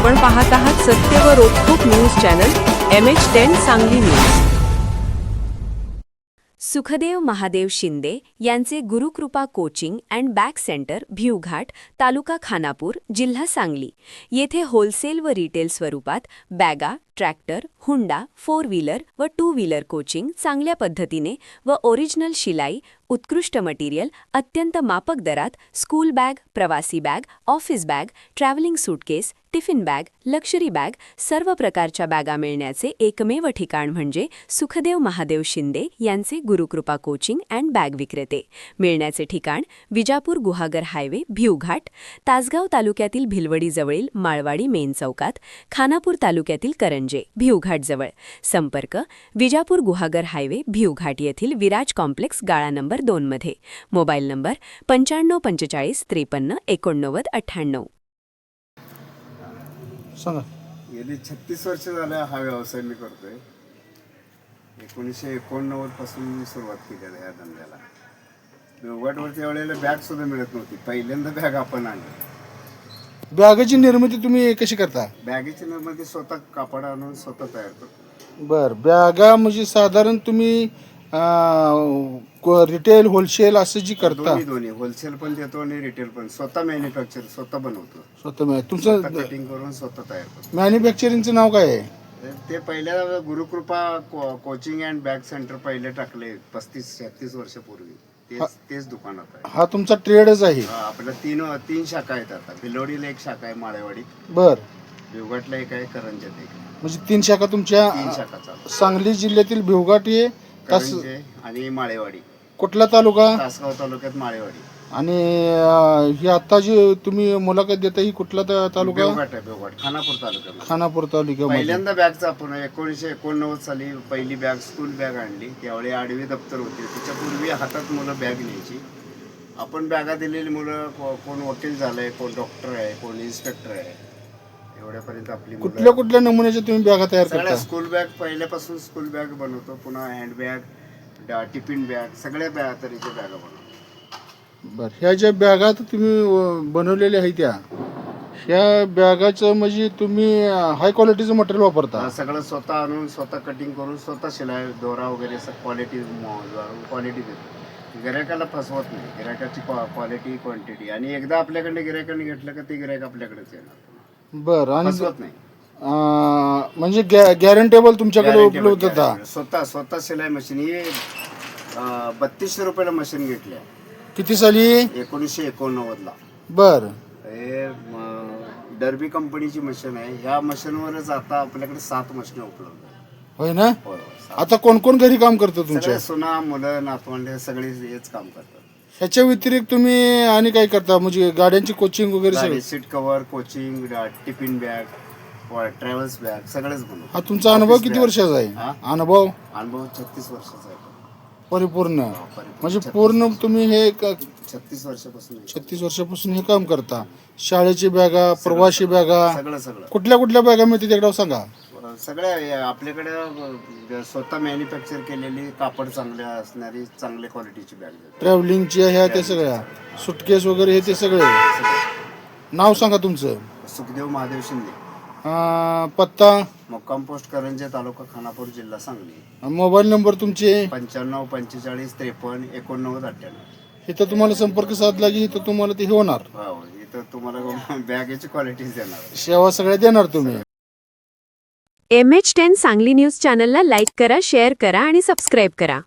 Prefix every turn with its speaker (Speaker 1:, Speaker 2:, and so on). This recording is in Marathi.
Speaker 1: आपण पाहत आहात सत्य व रोखोक news channel MH10 Sangli news.
Speaker 2: Sukhdev Mahadev Shinde यांचे Gurukrupa coaching and bag centre Bhivghat taluka Khanapur जिल्हा सांगली येथे होलसेल व रिटेल स्वरूपात बॅगा ट्रॅक्टर हुंडा 4 व्हीलर व 2 व्हीलर कोचिंग चांगल्या पद्धतीने व ओरिजिनल शिलाई उत्कृष्ट मटेरियल अत्यंत माफक दरात स्कूल बॅग प्रवासी bag office bag travelling suitcase tiffin bag luxury bag सर्व प्रकारच्या बॅगा मिळण्याचे एकमेव ठिकाण म्हणजे सुखदेव महादेव शिंदे यांचे गुरुकृपा कोचिंग अँड बॅग विक्रेते मिळण्याचे ठिकाण विजापूर गुहागर हायवे भिवघाट तासगाव तालुक्यातील भिलवडी जवळील माळवाडी मेन चौकात खानापूर तालुक्यातील करंजे भिवघाट जवळ संपर्क विजापूर गुहागर हायवे भिवघाट येथील विराज कॉम्प्लेक्स गाळा नंबर 2 मध्ये मोबाईल नंबर 9545 53 89 98।
Speaker 3: सांगा।
Speaker 4: गेली 36 वर्ष झाले हा व्यवसाय मी करतोय। 1989 पासून सुरुवात केली आहे या धंद्याला। भिवघाटवरती वेळेला बॅग सुद्धा मिळत नव्हती, पहिल्यांदा बॅग आपण आणली।
Speaker 3: बॅगेची निर्मिती तुम्ही कशी करता?
Speaker 4: बॅगेची निर्मिती स्वतः कापड आणून स्वतः तयार करतो।
Speaker 3: बर, बॅगा म्हणजे साधारण तुम्ही रिटेल होलसेल असं जी करता?
Speaker 4: दोन्ही होलसेल पण देतो आणि रिटेल पण, स्वतः मॅन्युफॅक्चर स्वतः बनवतो।
Speaker 3: स्वतः तुमचं
Speaker 4: कटिंग करून स्वतः तयार करतो।
Speaker 3: मॅन्युफॅक्चरिंगचं नाव काय आहे?
Speaker 4: ते पहिल्या Gurukrupa coaching and bag centre पहिले टाकले 35-36 वर्षापूर्वी। तेच दुकानात आहे।
Speaker 3: हा तुमचा ट्रेडच आहे?
Speaker 4: आपल्या तीन शाखा आहेत आता। भिलवडीला एक शाखा आहे, माळेवाडीत
Speaker 3: बर,
Speaker 4: भिवघाटला एक आहे, करंजात एक।
Speaker 3: म्हणजे 3 शाखा तुमच्या
Speaker 4: 3 शाखा चालू।
Speaker 3: सांगली जिल्ह्यातील भिवघाट हे
Speaker 4: करंजे आणि माळेवाडी।
Speaker 3: कुठला तालुका?
Speaker 4: तासगाव तालुक्यात माळेवाडी।
Speaker 3: आणि ही आता जी तुम्ही मुलाखत देता ही कुठला तालुका?
Speaker 4: भिवघाट आहे, भिवघाट खानापूर तालुक्यात।
Speaker 3: खानापूर तालुक्यामध्ये
Speaker 4: पहिल्यांदा बॅगचा आपण 1989 साली पहिली बॅग स्कूल बॅग आणली। त्यावेळी आडवी दप्तर होती, त्याच्यापूर्वी हातात मुलं बॅग न्यायची। आपण बॅगा दिलेली मुलं कोण वकील झालंय, कोण डॉक्टर आहे, कोण इन्स्पेक्टर आहे, एवढ्यापर्यंत आपली
Speaker 3: कुठल्या कुठल्या नमुन्याच्या तुम्ही बॅगा तयार करता?
Speaker 4: सगळ्या स्कूल बॅग पहिल्यापासून स्कूल बॅग बनवतो, पुन्हा हँड बॅग टिफिन बॅग सगळ्या तऱ्हेच्या बॅगा बनवतो।
Speaker 3: बर, ह्या ज्या बॅगा तुम्ही बनवलेल्या आहेत ह्या बॅगाचं म्हणजे तुम्ही हाय क्वालिटीचं मटेरियल वापरता?
Speaker 4: सगळं स्वतः आणून स्वतः कटिंग करून स्वतः शिलाई दोरा वगैरे क्वालिटी देतो। गिरायकाला फसवत नाही, गिरायकाची क्वालिटी क्वांटिटी। आणि एकदा आपल्याकडे गिरायकाने घेतलं का ते गिरायक आपल्याकडेच येणार।
Speaker 3: बर, आणि
Speaker 4: फसवत नाही
Speaker 3: म्हणजे गॅरंटेबल तुमच्याकडे उपलब्ध होता?
Speaker 4: स्वतः शिलाई मशीन ही 3200 रुपयाला मशीन घेतली।
Speaker 3: किती साली?
Speaker 4: 1989 ला।
Speaker 3: बर,
Speaker 4: हे डर्बी कंपनीची मशीन आहे। ह्या मशीनवरच आता आपल्याकडे 7 मशीन उपलब्ध आहेत।
Speaker 3: होय ना?
Speaker 4: होय।
Speaker 3: आता कोण कोण घरी काम करतं तुमच्या?
Speaker 4: सगळे सुना मुलं नातवंडे सगळे हेच काम करतात।
Speaker 3: ह्याच्या व्यतिरिक्त तुम्ही आणि काय करता? म्हणजे गाड्यांची कोचिंग वगैरे सगळं?
Speaker 4: Seat cover coaching tiffin bag travels bag सगळेच बनवतो।
Speaker 3: हा तुमचा अनुभव किती वर्षाचा आहे? अनुभव
Speaker 4: 36 वर्षाचा आहे।
Speaker 3: परिपूर्ण म्हणजे पूर्ण तुम्ही हे
Speaker 4: 36 वर्षापासून
Speaker 3: 36 वर्षापासून हे काम करता? शाळेची बॅगा प्रवासी बॅगा
Speaker 4: सगळं
Speaker 3: कुठल्या कुठल्या बॅगा मिळतात एकदा सांगा?
Speaker 4: सगळ्या आपल्याकडे स्वतः मॅन्युफॅक्चर केलेली कापड चांगले असणारी चांगल्या क्वालिटीची बॅग।
Speaker 3: ट्रॅव्हलिंगची ह्या त्या सगळ्या सुटकेस वगैरे हे ते सगळे? नाव सांगा तुमचं?
Speaker 4: सुखदेव महादेव शिंदे।
Speaker 3: पत्ता?
Speaker 4: मुक्काम पोस्ट करंजे तालुका खानापूर जिल्हा सांगली।
Speaker 3: मोबाईल नंबर तुमचे?
Speaker 4: 95 45 53 89 98।
Speaker 3: इथं तुम्हाला संपर्क साधला की इथं तुम्हाला ते होणार?
Speaker 4: हो, इथं तुम्हाला बॅगेची क्वालिटीज देणार,
Speaker 3: सेवा सगळ्या देणार तुम्ही।
Speaker 2: MH10 सांगली न्यूज चॅनलला लाईक करा शेअर करा आणि सबस्क्राईब करा।